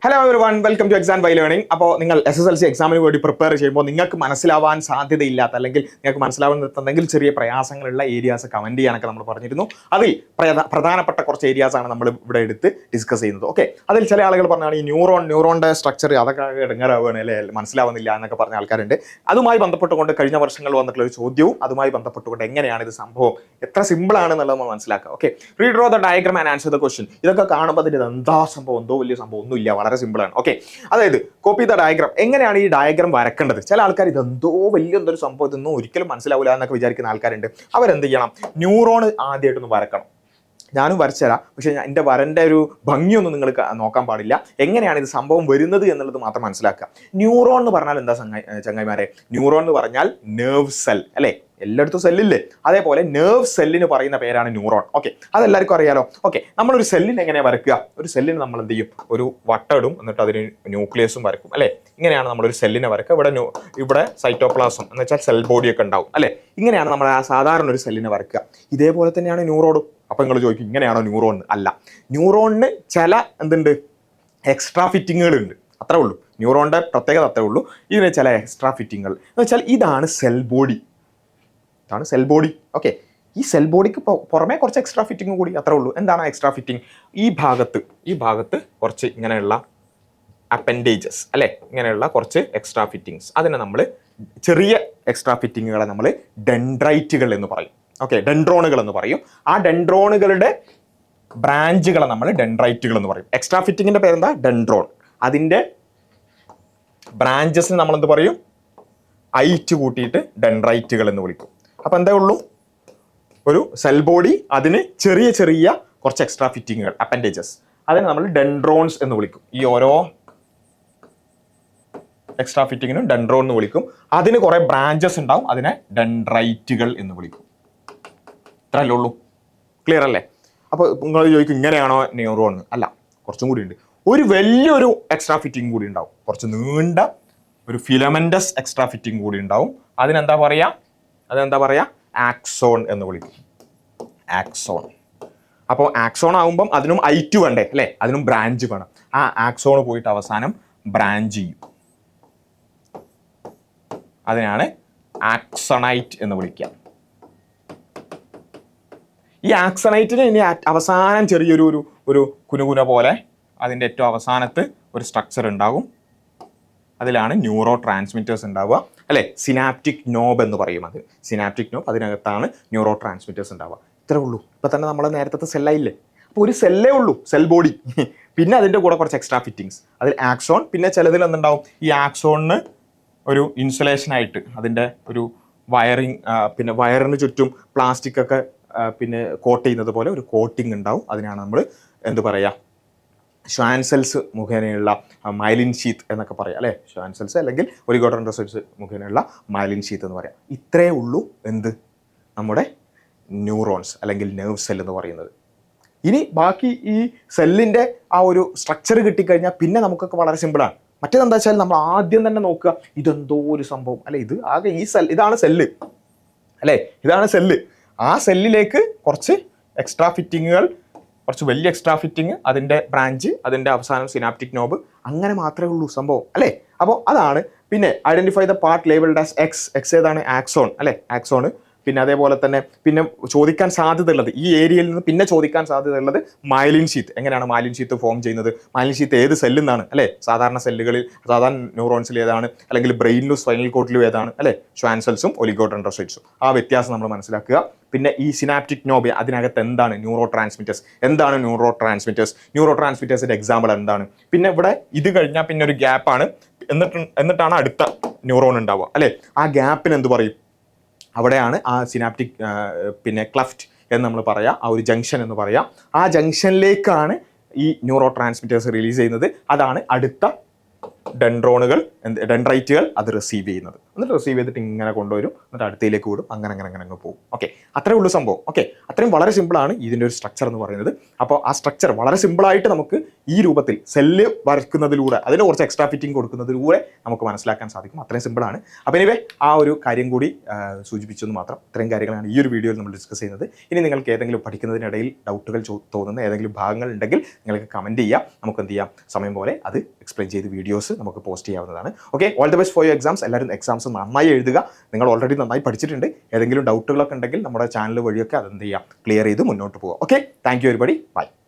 Hello everyone, welcome to exam by learning. അപ്പോൾ നിങ്ങൾ SSLC എക്സാമിന് വേണ്ടി പ്രിപ്പയർ ചെയ്യുമ്പോൾ നിങ്ങൾക്ക് മനസ്സിലാവാൻ സാധ്യതയില്ലാത്ത അല്ലെങ്കിൽ നിങ്ങൾക്ക് മനസ്സിലാവുന്ന ചെറിയ പ്രയാസങ്ങളുള്ള ഏരിയാസ് കമൻറ്റ് ചെയ്യാനൊക്കെ നമ്മൾ പറഞ്ഞിരുന്നു. അതിൽ പ്രധാനപ്പെട്ട കുറച്ച് ഏരിയാസ് ആണ് നമ്മൾ ഇവിടെ എടുത്ത് ഡിസ്കസ് ചെയ്യുന്നത്. ഓക്കെ, അതിൽ ചില ആളുകൾ പറഞ്ഞാണ് ഈ ന്യൂറോണിൻ്റെ സ്ട്രക്ചർ അതൊക്കെ ഇടങ്ങാറാവുകയാണ് അല്ലേ, മനസ്സിലാവുന്നില്ല എന്നൊക്കെ പറഞ്ഞ ആൾക്കാരുണ്ട്. അതുമായി ബന്ധപ്പെട്ടുകൊണ്ട് കഴിഞ്ഞ വർഷങ്ങൾ വന്നിട്ടുള്ള ഒരു ചോദ്യവും അതുമായി ബന്ധപ്പെട്ടുകൊണ്ട് എങ്ങനെയാണ് ഇത് സംഭവം, എത്ര സിമ്പിളാണെന്നുള്ളത് നമ്മൾ മനസ്സിലാക്കുക. Okay, read draw the diagram and answer the question. ഇതൊക്കെ കാണുമ്പോൾ അതിൻ്റെ എന്താ സംഭവം, എന്തോ വലിയ സംഭവം ഒന്നുമില്ല, വളരെ സിമ്പിൾ ആണ്. ഓക്കെ, അതായത് കോപ്പി ദ ഡയഗ്രാം. എങ്ങനെയാണ് ഈ ഡയഗ്രാം വരക്കേണ്ടത്? ചില ആൾക്കാർ ഇതെന്തോ വലിയ എന്തൊരു സംഭവം, ഇതൊന്നും ഒരിക്കലും മനസ്സിലാവില്ല എന്നൊക്കെ വിചാരിക്കുന്ന ആൾക്കാരുണ്ട്. അവരെന്ത് ചെയ്യണം? ന്യൂറോൺ ആദ്യമായിട്ടൊന്ന് വരക്കണം. ഞാനും വരച്ചുതരാം, പക്ഷേ എൻ്റെ വരൻ്റെ ഒരു ഭംഗിയൊന്നും നിങ്ങൾ നോക്കാൻ പാടില്ല. എങ്ങനെയാണ് ഇത് സംഭവം വരുന്നത് എന്നുള്ളത് മാത്രം മനസ്സിലാക്കുക. ന്യൂറോൺ എന്ന് പറഞ്ഞാൽ എന്താ ചങ്ങായിമാരെ? ന്യൂറോൺ എന്ന് പറഞ്ഞാൽ നെർവ് സെൽ അല്ലേ, എല്ലായിടത്തും സെല്ലില്ലേ, അതേപോലെ നെർവ് സെല്ലിന് പറയുന്ന പേരാണ് ന്യൂറോൺ. ഓക്കെ, അതെല്ലാവർക്കും അറിയാലോ. ഓക്കെ, നമ്മളൊരു സെല്ലിന് എങ്ങനെയാണ് വരയ്ക്കുക? ഒരു സെല്ലിന് നമ്മൾ എന്ത് ചെയ്യും? ഒരു വട്ടം ഇടും, എന്നിട്ട് അതിന് ന്യൂക്ലിയസും വരക്കും അല്ലേ. ഇങ്ങനെയാണ് നമ്മളൊരു സെല്ലിനെ വരക്കുക. ഇവിടെ സൈറ്റോപ്ലാസം എന്ന് വെച്ചാൽ സെൽ ബോഡിയൊക്കെ ഉണ്ടാവും അല്ലേ. ഇങ്ങനെയാണ് നമ്മൾ ആ സാധാരണ ഒരു സെല്ലിനെ വരക്കുക. ഇതേപോലെ തന്നെയാണ് ന്യൂറോണും. അപ്പോൾ നിങ്ങൾ ചോദിക്കും, ഇങ്ങനെയാണോ ന്യൂറോൺ? അല്ല, ന്യൂറോണിന് ചില എന്തുണ്ട്, എക്സ്ട്രാ ഫിറ്റിങ്ങുകളുണ്ട്, അത്രേ ഉള്ളൂ. ന്യൂറോണിൻ്റെ പ്രത്യേകത അത്രേ ഉള്ളൂ. ഇതിന് ചില എക്സ്ട്രാ ഫിറ്റിങ്ങുകൾ എന്ന് വെച്ചാൽ ഇതാണ് സെൽ ബോഡി. ഇതാണ് സെൽ ബോഡി. ഓക്കെ, ഈ സെൽ ബോഡിക്ക് പുറമേ കുറച്ച് എക്സ്ട്രാ ഫിറ്റിംഗ് കൂടി, അത്രേ ഉള്ളൂ. എന്താണ് എക്സ്ട്രാ ഫിറ്റിംഗ്? ഈ ഭാഗത്ത് കുറച്ച് ഇങ്ങനെയുള്ള അപ്പൻഡേജസ് അല്ലേ, ഇങ്ങനെയുള്ള കുറച്ച് എക്സ്ട്രാ ഫിറ്റിങ്സ്, അതിനെ നമ്മൾ ചെറിയ എക്സ്ട്രാ ഫിറ്റിങ്ങുകളെ നമ്മൾ ഡെൻഡ്രൈറ്റുകൾ എന്ന് പറയും. ഓക്കെ, ഡെൻഡ്രോണുകൾ എന്ന് പറയും. ആ ഡെൻഡ്രോണുകളുടെ ബ്രാഞ്ചുകളെ നമ്മൾ ഡെൻഡ്രൈറ്റുകൾ എന്ന് പറയും. എക്സ്ട്രാ ഫിറ്റിങ്ങിന്റെ പേരെന്താ? ഡെൻഡ്രോൺ. അതിൻ്റെ ബ്രാഞ്ചസിന് നമ്മൾ എന്ത് പറയും? ഐറ്റ് കൂട്ടിയിട്ട് ഡെൻഡ്രൈറ്റുകൾ എന്ന് വിളിക്കും. അപ്പോൾ എന്താ ഉള്ളൂ? ഒരു സെൽ ബോഡി, അതിന് ചെറിയ ചെറിയ കുറച്ച് എക്സ്ട്രാ ഫിറ്റിങ്ങുകൾ, അപ്പൻഡേജസ്, അതിനെ നമ്മൾ ഡെൻഡ്രോൺസ് എന്ന് വിളിക്കും. ഈ ഓരോ എക്സ്ട്രാ ഫിറ്റിങ്ങിനും ഡെൻഡ്രോൺ എന്ന് വിളിക്കും. അതിന് കുറേ ബ്രാഞ്ചസ് ഉണ്ടാവും, അതിനെ ഡെൻഡ്രൈറ്റുകൾ എന്ന് വിളിക്കും. ഇത്രയല്ലേ ഉള്ളൂ. ക്ലിയർ അല്ലേ? അപ്പോൾ നിങ്ങൾ ചോദിക്കും, ഇങ്ങനെയാണോ ന്യൂറോൺ? അല്ല, കുറച്ചും കൂടി ഉണ്ട്. ഒരു വലിയൊരു എക്സ്ട്രാ ഫിറ്റിംഗ് കൂടി ഉണ്ടാവും, കുറച്ച് നീണ്ട ഒരു ഫിലമെന്റസ് എക്സ്ട്രാ ഫിറ്റിംഗ് കൂടി ഉണ്ടാവും. അതെന്താ പറയുക? ആക്സോൺ എന്ന് വിളിക്കും. ആക്സോൺ. അപ്പോൾ ആക്സോൺ ആകുമ്പം അതിനും ഐറ്റ് വേണ്ടേ അല്ലേ, അതിനും ബ്രാഞ്ച് വേണം. ആ ആക്സോൺ പോയിട്ട് അവസാനം ബ്രാഞ്ച് ചെയ്യും. അതിനാണ് ആക്സണൈറ്റ് എന്ന് വിളിക്കുക. ഈ ആക്സണൈറ്റിന് ഇനി അവസാനം ചെറിയൊരു ഒരു കുനുകുന പോലെ അതിൻ്റെ ഏറ്റവും അവസാനത്ത് ഒരു സ്ട്രക്ചർ ഉണ്ടാകും. അതിലാണ് ന്യൂറോ ട്രാൻസ്മിറ്റേഴ്സ് ഉണ്ടാവുക അല്ലേ. സിനാപ്റ്റിക് നോബ് എന്ന് പറയും. അത് സിനാപ്റ്റിക് നോബ്, അതിനകത്താണ് ന്യൂറോ ട്രാൻസ്മിറ്റേഴ്സ് ഉണ്ടാവുക. ഇത്രേ ഉള്ളൂ. ഇപ്പം തന്നെ നമ്മൾ നേരത്തെ സെല്ലായില്ലേ. അപ്പോൾ ഒരു സെല്ലേ ഉള്ളൂ, സെൽ ബോഡി. പിന്നെ അതിൻ്റെ കൂടെ കുറച്ച് എക്സ്ട്രാ ഫിറ്റിങ്സ്, അതിൽ ആക്സോൺ. പിന്നെ ചിലതിൽ എന്തുണ്ടാവും? ഈ ആക്സോണിന് ഒരു ഇൻസുലേഷനായിട്ട് അതിൻ്റെ ഒരു വയറിങ്, പിന്നെ വയറിന് ചുറ്റും പ്ലാസ്റ്റിക് ഒക്കെ പിന്നെ കോട്ട് ചെയ്യുന്നത് പോലെ ഒരു കോട്ടിങ് ഉണ്ടാവും. അതിനാണ് നമ്മൾ എന്ത് പറയുക? ഷ്വാൻ സെൽസ് മുഖേനയുള്ള മൈലിൻ ഷീത്ത് എന്നൊക്കെ പറയാം അല്ലേ. ഷ്വാൻ സെൽസ് അല്ലെങ്കിൽ ഒലിഗോഡെൻഡ്രോസൈറ്റ്സ് മുഖേനയുള്ള മൈലിൻ ഷീത്ത് എന്ന് പറയാം. ഇത്രേ ഉള്ളൂ എന്ത്, നമ്മുടെ ന്യൂറോൺസ് അല്ലെങ്കിൽ നെർവ് സെൽ എന്ന് പറയുന്നത്. ഇനി ബാക്കി ഈ സെല്ലിൻ്റെ ആ ഒരു സ്ട്രക്ചർ കിട്ടിക്കഴിഞ്ഞാൽ പിന്നെ നമുക്കൊക്കെ വളരെ സിമ്പിളാണ്. മറ്റേതെന്താ വെച്ചാൽ നമ്മൾ ആദ്യം തന്നെ നോക്കുക, ഇതെന്തോ ഒരു സംഭവം അല്ലെ, ഇത് ആകെ ഈ ഇതാണ് സെല്ല് അല്ലേ, ഇതാണ് സെല്ല്. ആ സെല്ലിലേക്ക് കുറച്ച് എക്സ്ട്രാ ഫിറ്റിങ്ങുകൾ, കുറച്ച് വലിയ എക്സ്ട്രാ ഫിറ്റിങ്, അതിൻ്റെ ബ്രാഞ്ച്, അതിൻ്റെ അവസാനം സിനാപ്റ്റിക് നോബ്, അങ്ങനെ മാത്രമേ ഉള്ളൂ സംഭവം അല്ലേ. അപ്പോൾ അതാണ്. പിന്നെ identify the part labelled as X. X ഏതാണ്? ആക്സോൺ അല്ലേ, ആക്സോൺ. പിന്നെ അതേപോലെ തന്നെ പിന്നെ ചോദിക്കാൻ സാധ്യതയുള്ളത്, ഈ ഏരിയയിൽ നിന്ന് പിന്നെ ചോദിക്കാൻ സാധ്യതയുള്ളത് മൈലിൻ ഷീത്ത്. എങ്ങനെയാണ് മൈലിൻ ഷീത്ത് ഫോം ചെയ്യുന്നത്? മൈലിൻ ഷീത്ത് ഏത് സെല്ലിൽ നിന്നാണ് അല്ലേ? സാധാരണ സെല്ലുകളിൽ, സാധാരണ ന്യൂറോൺസിൽ ഏതാണ്, അല്ലെങ്കിൽ ബ്രെയിനിലും സ്പൈനൽ കോർട്ടിലും ഏതാണ് അല്ലേ? ഷ്വാൻ സെൽസും ഒലിഗോഡെൻഡ്രോസൈറ്റ്സും. ആ വ്യത്യാസം നമ്മൾ മനസ്സിലാക്കുക. പിന്നെ ഈ സിനാപ്റ്റിക് നോബ്, അതിനകത്ത് എന്താണ് ന്യൂറോ ട്രാൻസ്മിറ്റേഴ്സ്? എന്താണ് ന്യൂറോ ട്രാൻസ്മിറ്റേഴ്സ്? ന്യൂറോ ട്രാൻസ്മിറ്റേഴ്സിൻ്റെ എക്സാമ്പിൾ എന്താണ്? പിന്നെ ഇവിടെ ഇത് കഴിഞ്ഞാൽ പിന്നെ ഒരു ഗ്യാപ്പാണ്, എന്നിട്ടാണ് അടുത്ത ന്യൂറോൺ ഉണ്ടാവുക അല്ലേ. ആ ഗ്യാപ്പിന് എന്ത് പറയും? അവിടെയാണ് ആ സിനാപ്റ്റിക് പിന്നെ ക്ലഫ്റ്റ് എന്ന് നമ്മൾ പറയാം, ആ ഒരു ജംഗ്ഷൻ എന്ന് പറയാം. ആ ജംഗ്ഷനിലേക്കാണ് ഈ ന്യൂറോ ട്രാൻസ്മിറ്റേഴ്സ് റിലീസ് ചെയ്യുന്നത്. അതാണ് അടുത്ത ഡെൻഡ്രോണുകൾ, ഡെൻഡ്രൈറ്റുകൾ അത് റിസീവ് ചെയ്യുന്നത്. എന്നിട്ട് റിസീവ് ചെയ്തിട്ട് ഇങ്ങനെ കൊണ്ടുവരും, എന്നിട്ട് അടുത്തയിലേക്ക് വിടും, അങ്ങനെ അങ്ങനെ അങ്ങനെ അങ്ങ് പോകും. ഓക്കെ, അത്രേ ഉള്ളൂ സംഭവം. ഓക്കെ, അത്രയും വളരെ സിമ്പിളാണ് ഇതിൻ്റെ ഒരു സ്ട്രക്ചർ എന്ന് പറയുന്നത്. അപ്പോൾ ആ സ്ട്രക്ചർ വളരെ സിമ്പിളായിട്ട് നമുക്ക് ഈ രൂപത്തിൽ സെല്ല് വരയ്ക്കുന്നതിലൂടെ അതിന് കുറച്ച് എക്സ്ട്രാ ഫിറ്റിംഗ് കൊടുക്കുന്നതിലൂടെ നമുക്ക് മനസ്സിലാക്കാൻ സാധിക്കും. അത്രയും സിമ്പിളാണ്. അപ്പോൾ എനിവേ ആ ഒരു കാര്യം കൂടി സൂചിപ്പിച്ചെന്ന് മാത്രം. ഇത്രയും കാര്യങ്ങളാണ് ഈ ഒരു വീഡിയോയിൽ നമ്മൾ ഡിസ്കസ് ചെയ്യുന്നത്. ഇനി നിങ്ങൾക്ക് ഏതെങ്കിലും പഠിക്കുന്നതിനിടയിൽ ഡൗട്ടുകൾ തോന്നുന്ന ഏതെങ്കിലും ഭാഗങ്ങൾ ഉണ്ടെങ്കിൽ നിങ്ങൾക്ക് കമൻറ്റ് ചെയ്യാം. നമുക്ക് എന്ത് ചെയ്യാം, സമയം പോലെ അത് എക്സ്പ്ലെയിൻ ചെയ്ത് വീഡിയോസ് നമുക്ക് പോസ്റ്റ് ചെയ്യാവുന്നതാണ്. Okay, all the best for your exams. എല്ലാവരും എക്സാംസ് നന്നായി എഴുതുക. നിങ്ങൾ ഓൾറെഡി നന്നായി പഠിച്ചിട്ടുണ്ട്. ഏതെങ്കിലും ഡൗട്ടുകളൊക്കെ ഉണ്ടെങ്കിൽ നമ്മുടെ ചാനൽ വഴിയൊക്കെ അതെന്ത് ചെയ്യാം, ക്ലിയർ ചെയ്ത് മുന്നോട്ട് പോകാം. Okay, thank you everybody, by.